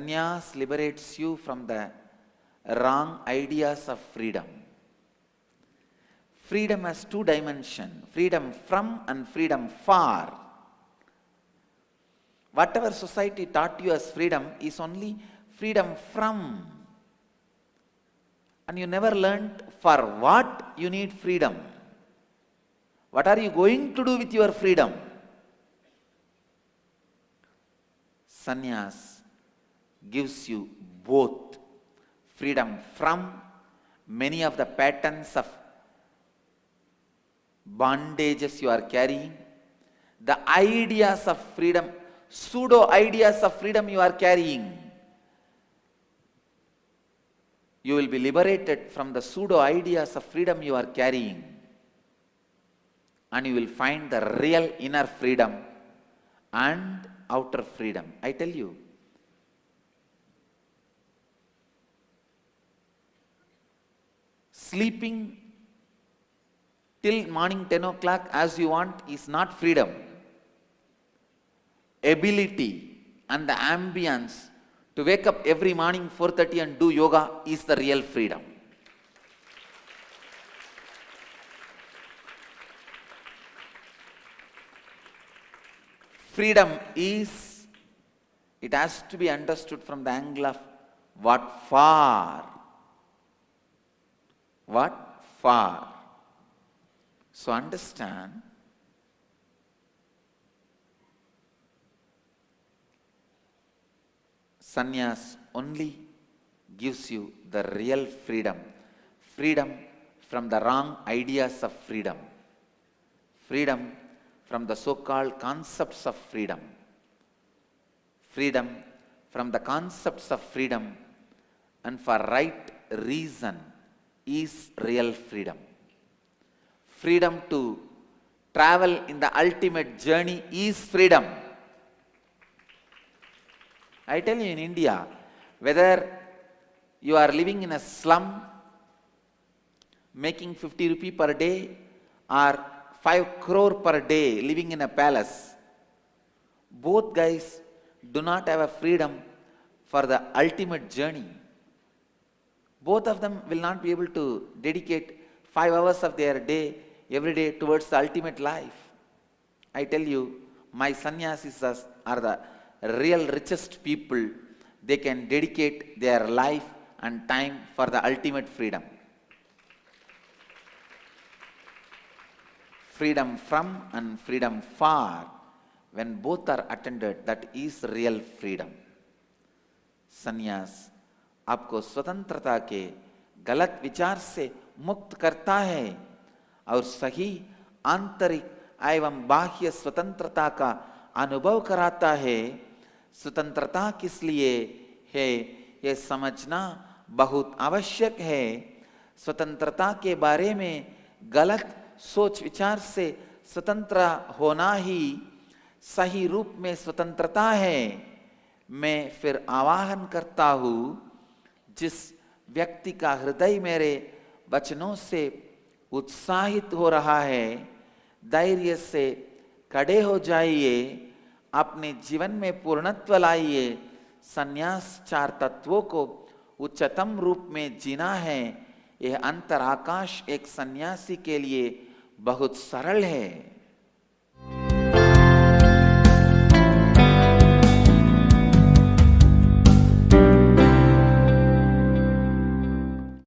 Sannyas liberates you from the wrong ideas of freedom. Freedom has two dimensions, freedom from and freedom for. Whatever society taught you as freedom is only freedom from. And you never learned for what you need freedom. What are you going to do with your freedom? Sannyas gives you both freedom from many of the patterns of bondages you are carrying, the ideas of freedom, pseudo ideas of freedom you are carrying. You will be liberated from the pseudo ideas of freedom you are carrying, and you will find the real inner freedom and outer freedom. I tell you, sleeping till morning 10 o'clock as you want is not freedom. Ability and the ambience to wake up every morning 4:30 and do yoga is the real freedom. Freedom is, it has to be understood from the angle of what for. What for? So understand, sannyas only gives you the real freedom. Freedom from the wrong ideas of freedom. Freedom from the so-called concepts of freedom. Freedom from the concepts of freedom and for right reason is real freedom. Freedom to travel in the ultimate journey is freedom. I tell you, in India, whether you are living in a slum, making 50 rupees per day, or 5 crore per day living in a palace, both guys do not have a freedom for the ultimate journey. Both of them will not be able to dedicate 5 hours of their day every day towards the ultimate life. I tell you, my sannyasis are the real richest people. They can dedicate their life and time for the ultimate freedom. Freedom from and freedom for, when both are attended, that is real freedom. संन्यास आपको स्वतंत्रता के गलत विचार से मुक्त करता है और सही आंतरिक एवं बाह्य स्वतंत्रता का अनुभव कराता है। स्वतंत्रता किस लिए है, यह समझना बहुत आवश्यक है। स्वतंत्रता के बारे में गलत सोच विचार से स्वतंत्र होना ही सही रूप में स्वतंत्रता है। मैं फिर आवाहन करता हूं, जिस व्यक्ति का हृदय मेरे वचनों से उत्साहित हो रहा है, धैर्य से खड़े हो जाइए, अपने जीवन में पूर्णत्व लाइए। संन्यास 4 तत्वों को उच्चतम रूप में जीना है। यह अंतराकाश एक सन्यासी के लिए बहुत सरल है।